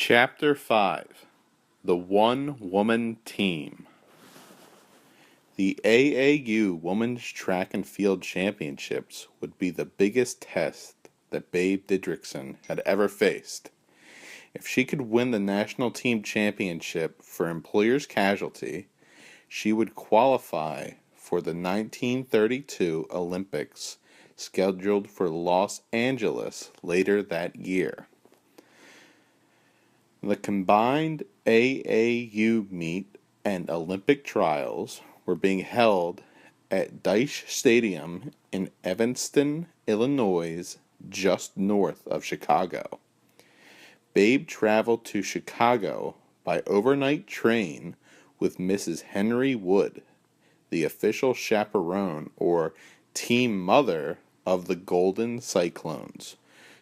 Chapter 5 The One-Woman Team. The AAU Women's Track and Field Championships would be the biggest test that Babe Didrikson had ever faced. If she could win the national team championship for Employers Casualty, she would qualify for the 1932 Olympics scheduled for Los Angeles later that year. The combined AAU meet and Olympic trials were being held at Dice Stadium in Evanston, Illinois, just north of Chicago. Babe traveled to Chicago by overnight train with Mrs. Henry Wood, the official chaperone or team mother of the Golden Cyclones,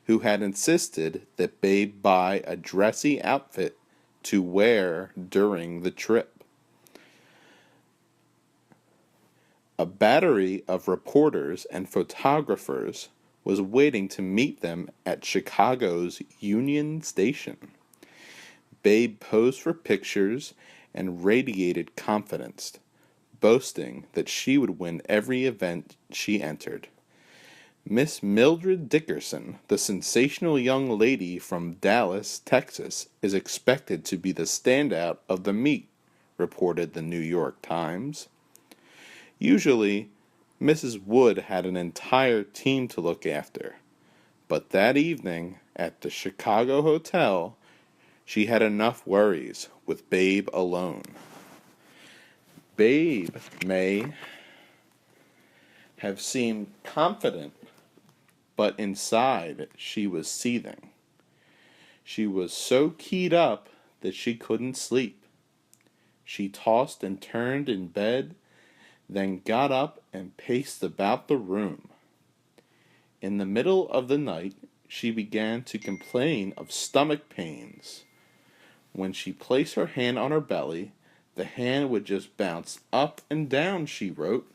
who had insisted that Babe buy a dressy outfit to wear during the trip. A battery of reporters and photographers was waiting to meet them at Chicago's Union Station. Babe posed for pictures and radiated confidence, boasting that she would win every event she entered. Miss Mildred Dickerson, the sensational young lady from Dallas, Texas, is expected to be the standout of the meet, reported the New York Times. Usually, Mrs. Wood had an entire team to look after, but that evening, at the Chicago hotel, she had enough worries with Babe alone. Babe may have seemed confident, but inside she was seething. She was so keyed up that she couldn't sleep. She tossed and turned in bed, then got up and paced about the room. In the middle of the night, she began to complain of stomach pains. When she placed her hand on her belly, the hand would just bounce up and down, she wrote.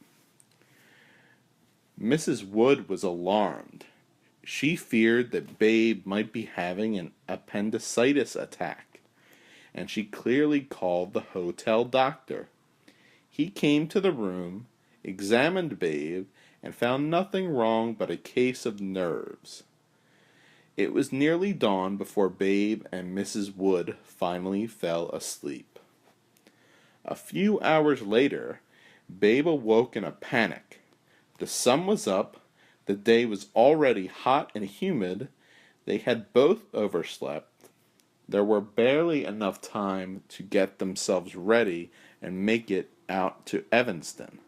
Mrs. Wood was alarmed. She feared that Babe might be having an appendicitis attack, and she clearly called the hotel doctor. He came to the room, examined Babe, and found nothing wrong but a case of nerves. It was nearly dawn before Babe and Mrs. Wood finally fell asleep. A few hours later, Babe awoke in a panic. The sun was up, the day was already hot and humid, they had both overslept. There were barely enough time to get themselves ready and make it out to Evanston.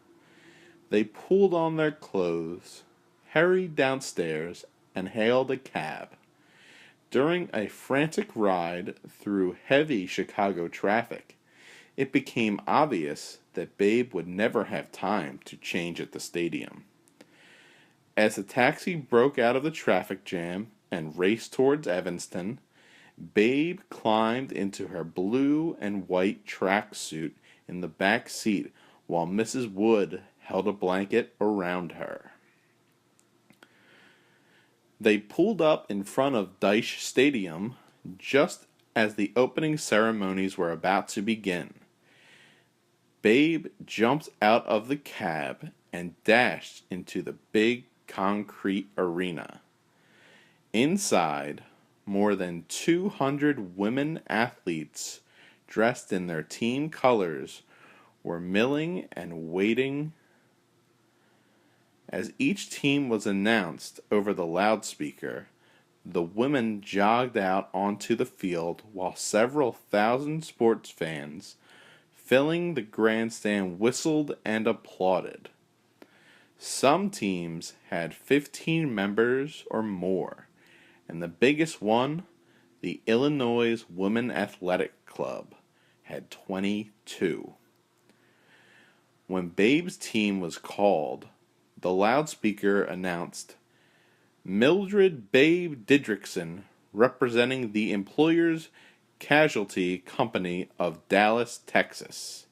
They pulled on their clothes, hurried downstairs, and hailed a cab. During a frantic ride through heavy Chicago traffic, it became obvious that Babe would never have time to change at the stadium. As the taxi broke out of the traffic jam and raced towards Evanston, Babe climbed into her blue and white tracksuit in the back seat while Mrs. Wood held a blanket around her. They pulled up in front of Dice Stadium just as the opening ceremonies were about to begin. Babe jumped out of the cab and dashed into the big concrete arena. Inside, more than 200 women athletes dressed in their team colors were milling and waiting. As each team was announced over the loudspeaker, the women jogged out onto the field while several thousand sports fans filling the grandstand whistled and applauded. Some teams had 15 members or more, and the biggest one, the Illinois Women Athletic Club, had 22. When Babe's team was called, the loudspeaker announced, Mildred Babe Didrikson, representing the Employers Casualty Company of Dallas, Texas.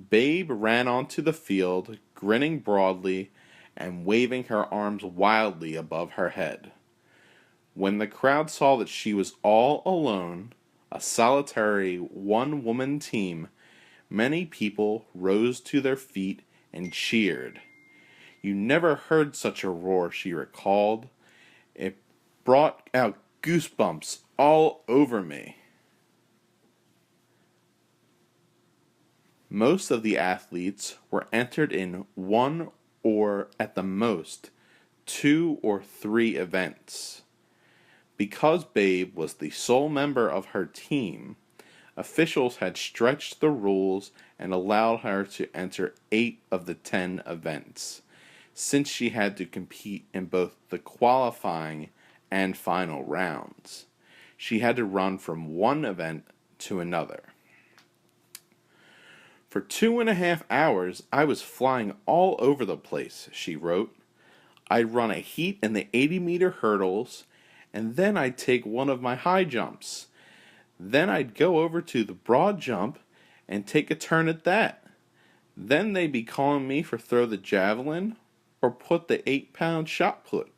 Babe ran onto the field, grinning broadly and waving her arms wildly above her head. When the crowd saw that she was all alone, a solitary one-woman team, many people rose to their feet and cheered. You never heard such a roar, she recalled. It brought out goosebumps all over me. Most of the athletes were entered in one or, at the most, 2 or 3 events. Because Babe was the sole member of her team, officials had stretched the rules and allowed her to enter 8 of the 10 events, since she had to compete in both the qualifying and final rounds. She had to run from one event to another. For 2.5 hours, I was flying all over the place, she wrote. I'd run a heat in the 80-meter hurdles, and then I'd take one of my high jumps. Then I'd go over to the broad jump and take a turn at that. Then they'd be calling me for throw the javelin or put the 8-pound shot put.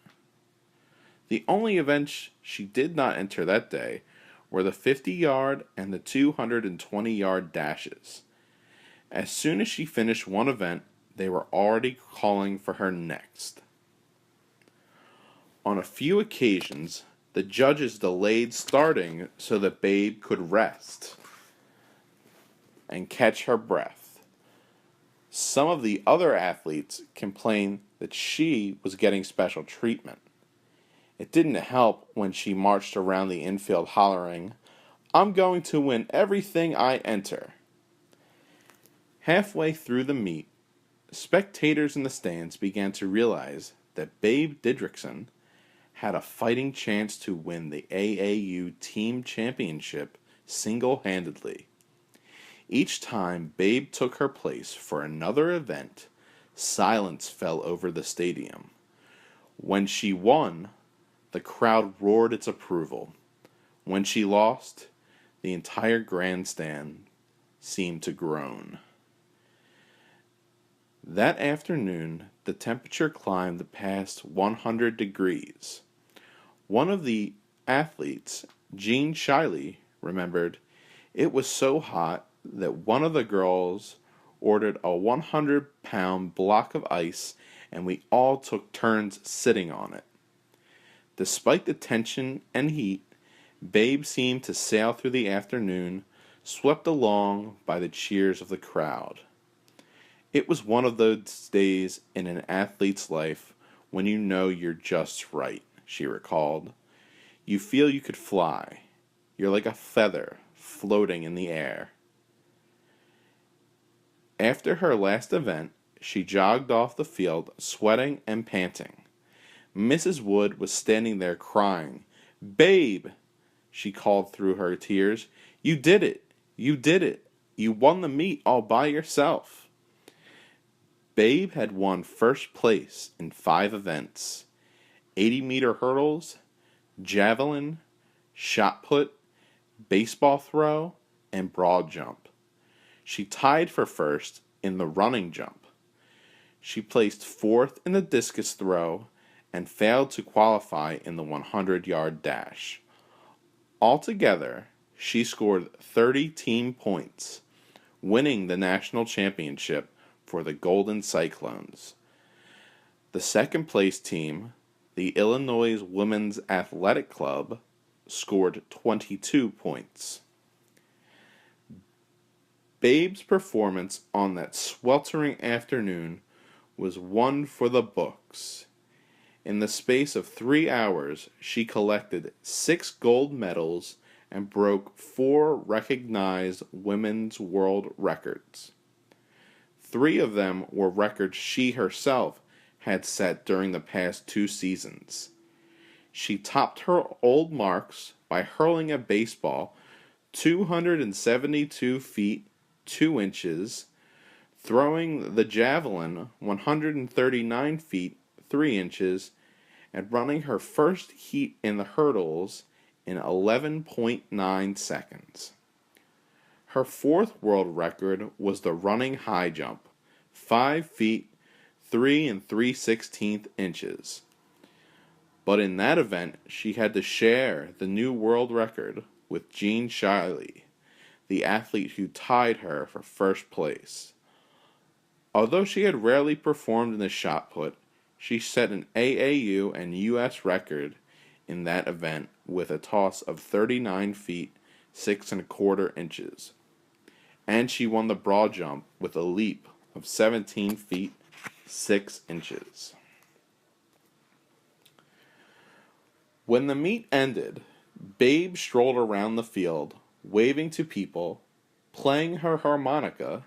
The only events she did not enter that day were the 50-yard and the 220-yard dashes. As soon as she finished one event, they were already calling for her next. On a few occasions, the judges delayed starting so that Babe could rest and catch her breath. Some of the other athletes complained that she was getting special treatment. It didn't help when she marched around the infield hollering, "I'm going to win everything I enter." Halfway through the meet, spectators in the stands began to realize that Babe Didrikson had a fighting chance to win the AAU team championship single-handedly. Each time Babe took her place for another event, silence fell over the stadium. When she won, the crowd roared its approval. When she lost, the entire grandstand seemed to groan. That afternoon, the temperature climbed past 100 degrees. One of the athletes, Jean Shiley, remembered, "It was so hot that one of the girls ordered a 100-pound block of ice and we all took turns sitting on it." Despite the tension and heat, Babe seemed to sail through the afternoon, swept along by the cheers of the crowd. It was one of those days in an athlete's life when you know you're just right, she recalled. You feel you could fly. You're like a feather floating in the air. After her last event, she jogged off the field, sweating and panting. Mrs. Wood was standing there crying. "Babe," she called through her tears, "you did it! You did it! You won the meet all by yourself!" Babe had won first place in 5 events: 80-meter hurdles, javelin, shot put, baseball throw, and broad jump. She tied for first in the running jump. She placed 4th in the discus throw and failed to qualify in the 100-yard dash. Altogether, she scored 30 team points, winning the national championship for the Golden Cyclones. The second place team, the Illinois Women's Athletic Club, scored 22 points. Babe's performance on that sweltering afternoon was one for the books. In the space of 3 hours, she collected 6 gold medals and broke 4 recognized women's world records. 3 of them were records she herself had set during the past 2 seasons. She topped her old marks by hurling a baseball 272 feet 2 inches, throwing the javelin 139 feet 3 inches, and running her first heat in the hurdles in 11.9 seconds. Her 4th world record was the running high jump, 5 feet 3 3/16 inches. But in that event, she had to share the new world record with Jean Shiley, the athlete who tied her for first place. Although she had rarely performed in the shot put, she set an AAU and US record in that event with a toss of 39 feet 6 1/4 inches. And she won the broad jump with a leap of 17 feet 6 inches. When the meet ended, Babe strolled around the field, waving to people, playing her harmonica,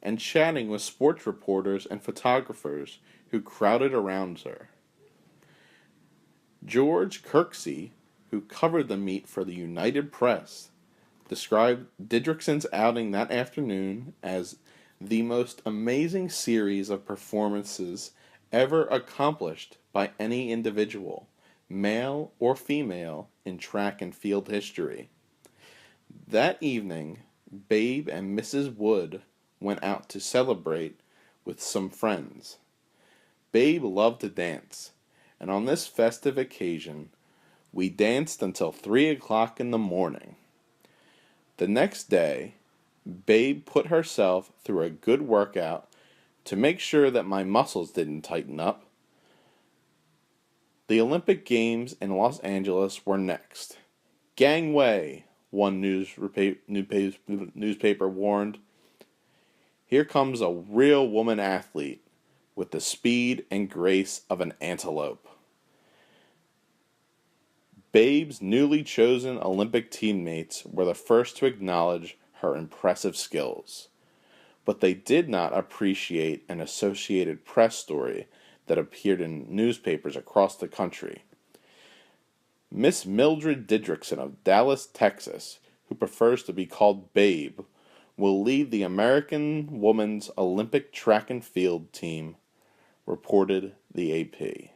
and chatting with sports reporters and photographers who crowded around her. George Kirksey, who covered the meet for the United Press, described Didrikson's outing that afternoon as the most amazing series of performances ever accomplished by any individual, male or female, in track and field history. That evening, Babe and Mrs. Wood went out to celebrate with some friends. Babe loved to dance, and on this festive occasion, we danced until 3 o'clock in the morning. The next day, Babe put herself through a good workout to make sure that my muscles didn't tighten up. The Olympic Games in Los Angeles were next. Gangway, one newspaper warned. Here comes a real woman athlete with the speed and grace of an antelope. Babe's newly chosen Olympic teammates were the first to acknowledge her impressive skills, but they did not appreciate an Associated Press story that appeared in newspapers across the country. Miss Mildred Didrikson of Dallas, Texas, who prefers to be called Babe, will lead the American women's Olympic track and field team, reported the AP.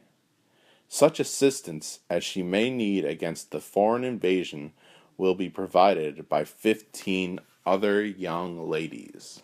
Such assistance as she may need against the foreign invasion will be provided by 15 other young ladies.